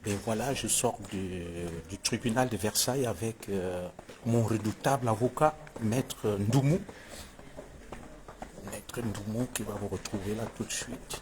Et voilà, je sors du tribunal de Versailles avec mon redoutable avocat, Maître Ndoumou. Maître Ndoumou qui va vous retrouver là tout de suite.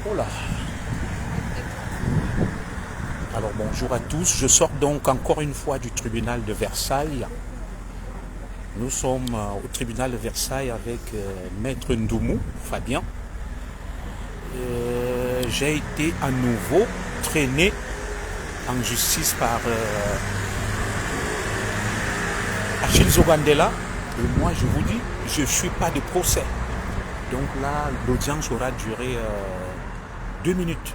Voilà. Alors bonjour à tous, je sors donc encore une fois du tribunal de Versailles. Nous sommes au tribunal de Versailles avec Maître Ndoumou, Fabien. J'ai été à nouveau traîné en justice par Achille Zogandela. Et moi je vous dis, je ne suis pas de procès. Donc là, l'audience aura duré 2 minutes.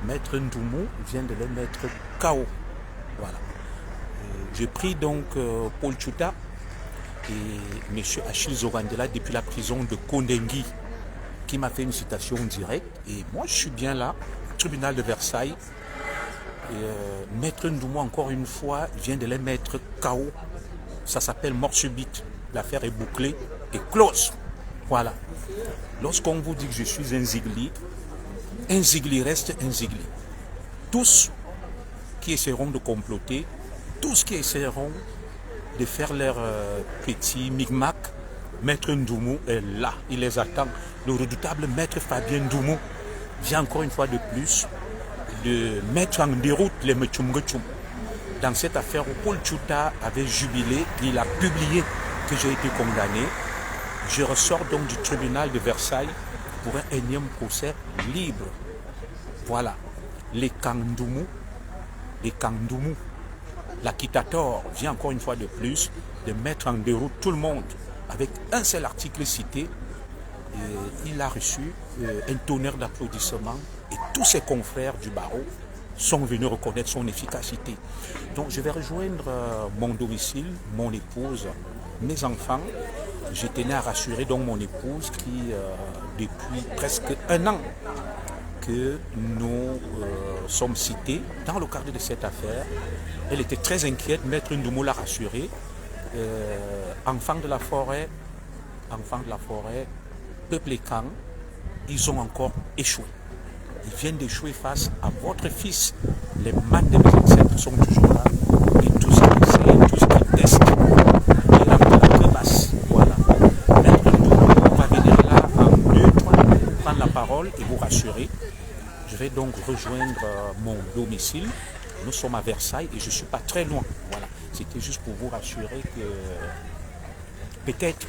Maître Ndoumou vient de les mettre KO. Voilà. J'ai pris donc Paul Tchouta et M. Achille Zogandela depuis la prison de Kondengui qui m'a fait une citation directe. Et moi, je suis bien là, tribunal de Versailles. Maître Ndoumou, encore une fois, vient de les mettre KO. Ça s'appelle mort subite. L'affaire est bouclée et close. Voilà. Lorsqu'on vous dit que je suis un Zigli reste un Zigli. Tous qui essaieront de comploter, tous qui essaieront de faire leur petit micmac, Maître Ndoumou est là, il les attend. Le redoutable Maître Fabien Ndoumou vient encore une fois de plus de mettre en déroute les Mechumgechum. Dans cette affaire où Paul Tchouta avait jubilé, il a publié que j'ai été condamné. Je ressors donc du tribunal de Versailles pour un énième procès libre. Voilà, les Kandoumou, la Kitator vient encore une fois de plus de mettre en déroute tout le monde avec un seul article cité. Et il a reçu un tonnerre d'applaudissements et tous ses confrères du barreau sont venus reconnaître son efficacité. Donc je vais rejoindre mon domicile, mon épouse, mes enfants. Je tenais à rassurer donc mon épouse qui, depuis presque 1 an, que nous sommes cités dans le cadre de cette affaire. Elle était très inquiète, Maître Ndoumou l'a rassurée. Enfants de la forêt, peuple et camp, ils ont encore échoué. Ils viennent d'échouer face à votre fils. Les maths de mes ancêtres sont toujours là. Et tout ce qu'ils essayent, tout ce qu'ils testent, il a la queue basse. Voilà. Maître Ndoumou va venir là en 2-3 minutes, prendre la parole et vous rassurer. Je vais donc rejoindre mon domicile. Nous sommes à Versailles et je ne suis pas très loin. Voilà. C'était juste pour vous rassurer que peut-être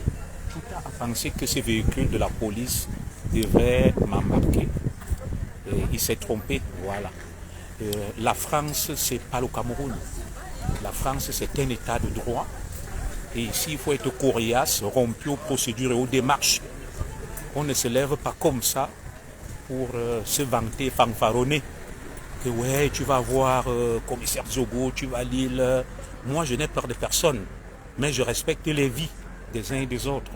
tout a pensé que ces véhicules de la police devaient m'embarquer. Il s'est trompé. Voilà. La France, ce n'est pas le Cameroun. La France, c'est un état de droit. Et ici, il faut être coriace, rompu aux procédures et aux démarches. On ne se lève pas comme ça pour se vanter, fanfaronner. Que ouais, tu vas voir commissaire Zogo, tu vas à Lille. Moi, je n'ai peur de personne, mais je respecte les vies des uns et des autres.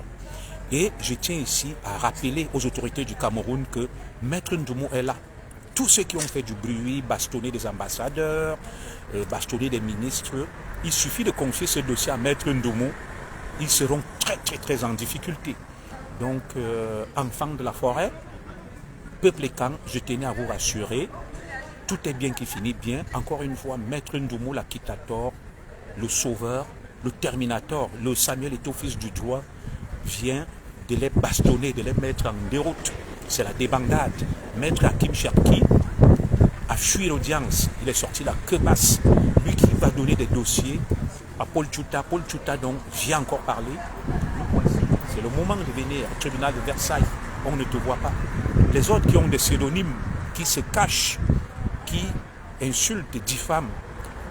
Et je tiens ici à rappeler aux autorités du Cameroun que Maître Ndoumou est là. Tous ceux qui ont fait du bruit, bastonner des ambassadeurs, bastonner des ministres, il suffit de confier ce dossier à Maître Ndoumou. Ils seront très en difficulté. Donc, enfants de la forêt, peuple et camp, je tenais à vous rassurer. Tout est bien qui finit bien. Encore une fois, Maître Ndoumou, la Kitator, le sauveur, le terminator, le Samuel Eto'o fils du droit, vient de les bastonner, de les mettre en déroute. C'est la débandade. Maître Hakim Cherki a fui l'audience. Il est sorti la queue basse. Lui qui va donner des dossiers à Paul Tchouta. Paul Tchouta donc vient encore parler. C'est le moment de venir au tribunal de Versailles. On ne te voit pas. Les autres qui ont des pseudonymes, qui se cachent, qui insultent, diffament.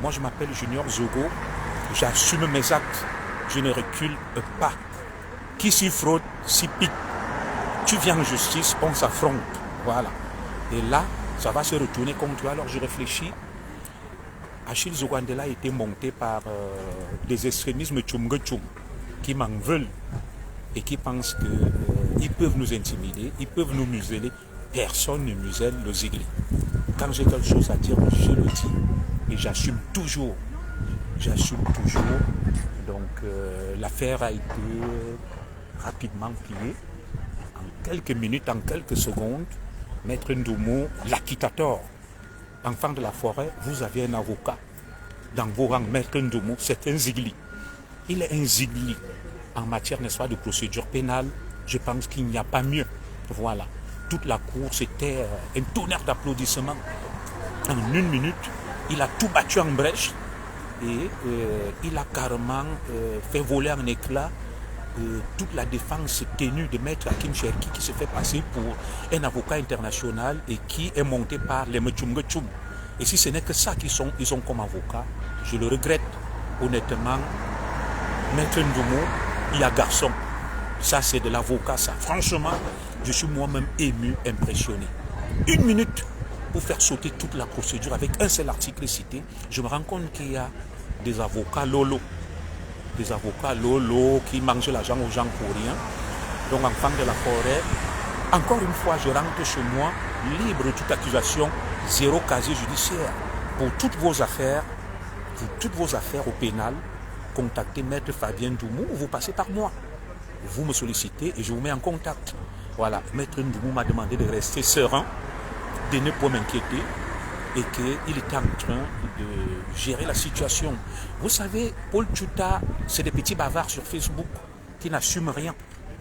Moi, je m'appelle Junior Zogo. J'assume mes actes. Je ne recule pas. Qui s'y fraude, s'y pique. Tu viens en justice, on s'affronte. Voilà. Et là, ça va se retourner contre toi. Alors, je réfléchis Achille Zouandela a été monté par des extrémismes Tchoum qui m'en veulent et qui pensent qu'ils peuvent nous intimider, ils peuvent nous museler. Personne ne muselle le Zigli. Quand j'ai quelque chose à dire, je le dis. Et j'assume toujours. Donc l'affaire a été rapidement pliée. En quelques minutes, en quelques secondes, Maître Ndoumou, l'acquittateur, enfant de la forêt, vous avez un avocat dans vos rangs. Maître Ndoumou, c'est un Zigli. Il est un Zigli en matière, n'est-ce pas, de procédure pénale. Je pense qu'il n'y a pas mieux. Voilà. Toute la cour, c'était un tonnerre d'applaudissements. En une minute, il a tout battu en brèche et il a carrément fait voler en éclats toute la défense tenue de Maître Hakim Cherki qui se fait passer pour un avocat international et qui est monté par les Mtchoum. Et si ce n'est que ça ils ont comme avocat, je le regrette honnêtement. Maître Ndoumou, il y a garçon. Ça, c'est de l'avocat, ça. Franchement, je suis moi-même ému, impressionné. Une minute pour faire sauter toute la procédure avec un seul article cité. Je me rends compte qu'il y a des avocats lolo. Des avocats lolo qui mangent l'argent aux gens pour rien. Donc, enfant de la forêt, encore une fois, je rentre chez moi, libre de toute accusation, zéro casier judiciaire. Pour toutes vos affaires au pénal, contactez Maître Fabien Ndoumou ou vous passez par moi. Vous me sollicitez et je vous mets en contact. Voilà, Maître Ndoumou m'a demandé de rester serein, de ne pas m'inquiéter et qu'il était en train de gérer la situation. Vous savez, Paul Tchouta, c'est des petits bavards sur Facebook qui n'assument rien.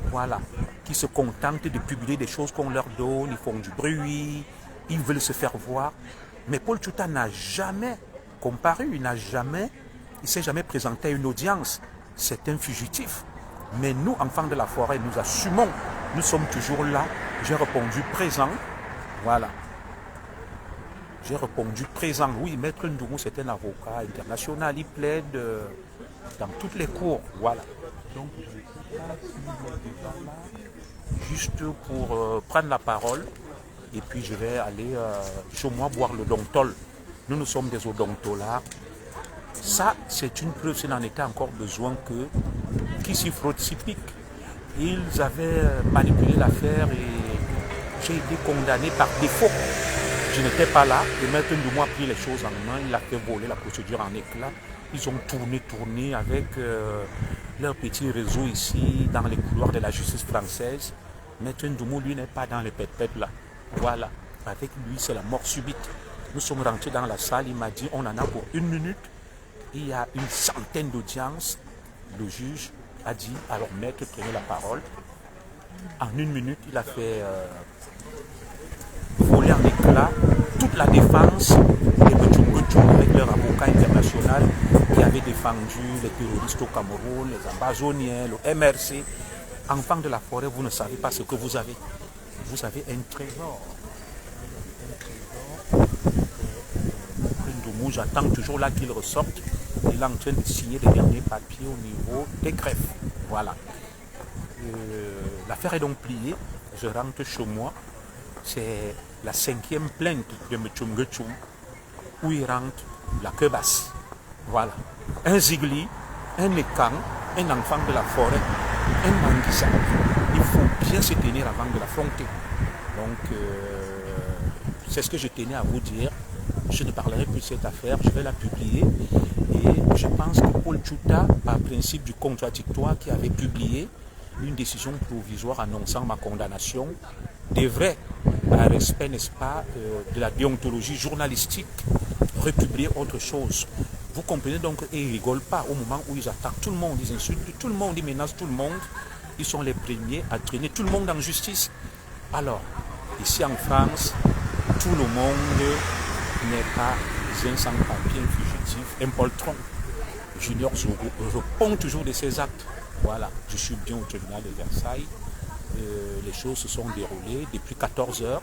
Voilà, qui se contentent de publier des choses qu'on leur donne, ils font du bruit, ils veulent se faire voir. Mais Paul Tchouta n'a jamais comparu, il ne s'est jamais présenté à une audience. C'est un fugitif. Mais nous, enfants de la forêt, nous assumons. Nous sommes toujours là. J'ai répondu présent. Voilà. J'ai répondu présent. Oui, Maître Ndoumou, c'est un avocat international. Il plaide dans toutes les cours. Voilà. Donc, je ne sais pas s'il est là, juste pour prendre la parole. Et puis, je vais aller chez moi boire le dontol. Nous sommes des odontolards. Ça, c'est une preuve, s'il en était encore besoin, qui s'y frottent, s'y piquent. Ils avaient manipulé l'affaire et j'ai été condamné par défaut. Je n'étais pas là. Et Maître Ndoumou a pris les choses en main. Il a fait voler la procédure en éclats. Ils ont tourné avec leur petit réseau ici, dans les couloirs de la justice française. Maître Ndoumou, lui, n'est pas dans les pètes là. Voilà. Avec lui, c'est la mort subite. Nous sommes rentrés dans la salle. Il m'a dit, on en a pour 1 minute. Il y a une centaine d'audiences. Le juge a dit, alors maître, prenez la parole. En 1 minute, il a fait voler en éclats toute la défense des Mtchoum avec leur avocat international qui avait défendu les terroristes au Cameroun, les Amazoniens, le MRC. Enfants de la forêt, vous ne savez pas ce que vous avez. Vous avez un trésor. Ndoumou, j'attends toujours là qu'il ressorte. Il est en train de signer les derniers papiers au niveau des greffes. Voilà. L'affaire est donc pliée. Je rentre chez moi. C'est la 5e plainte de Mtchoum où il rentre la queue basse. Voilà. Un Zigli, un Ékan, un enfant de la forêt, un Manguissa. Il faut bien se tenir avant de l'affronter. Donc, c'est ce que je tenais à vous dire. Je ne parlerai plus de cette affaire, je vais la publier. Et je pense que Paul Tchouta, par principe du contradictoire, qui avait publié une décision provisoire annonçant ma condamnation, devrait, par respect, n'est-ce pas, de la déontologie journalistique, republier autre chose. Vous comprenez donc, et ils ne rigolent pas au moment où ils attaquent tout le monde, ils insultent tout le monde, ils menacent tout le monde. Ils sont les premiers à traîner tout le monde en justice. Alors, ici en France, tout le monde n'est pas un sans-papier, un fugitif, un poltron. Junior Zogo répond toujours de ses actes. Voilà, je suis bien au tribunal de Versailles. Les choses se sont déroulées depuis 14 heures.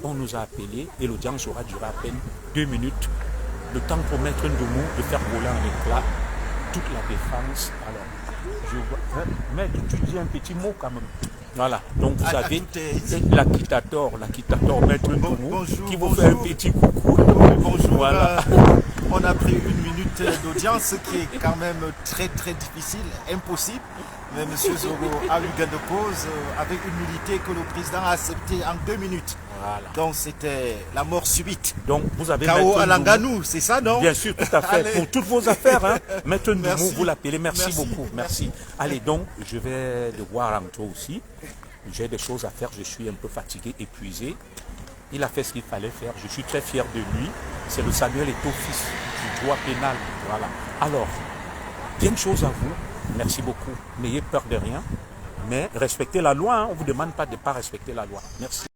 On nous a appelés et l'audience aura duré à peine 2 minutes. Le temps pour Maître Ndoumou de faire voler en éclat toute la défense. Alors, je vois, Maître, tu dis un petit mot quand même. Voilà, donc vous avez l'acquittateur Maître Ndoumou qui vous fait un petit coucou. Bonjour. Voilà. On a pris 1 minute d'audience, ce qui est quand même très difficile, impossible. Mais M. Zogo a eu gain de cause avec une nullité que le président a acceptée en 2 minutes. Voilà. Donc c'était la mort subite. Donc vous avez K.O. Maître Alanganou, c'est ça, non? Bien sûr, tout à fait. Allez. Pour toutes vos affaires, hein. Maître Ndoumou, Merci. vous l'appelez. Merci, Merci. beaucoup. Merci. Allez, donc, je vais devoir rentrer aussi. J'ai des choses à faire. Je suis un peu fatigué, épuisé. Il a fait ce qu'il fallait faire. Je suis très fier de lui. C'est le Samuel Eto'o, fils du droit pénal. Voilà. Alors, bien de choses à vous. Merci beaucoup. N'ayez peur de rien. Mais respectez la loi. Hein. On ne vous demande pas de ne pas respecter la loi. Merci.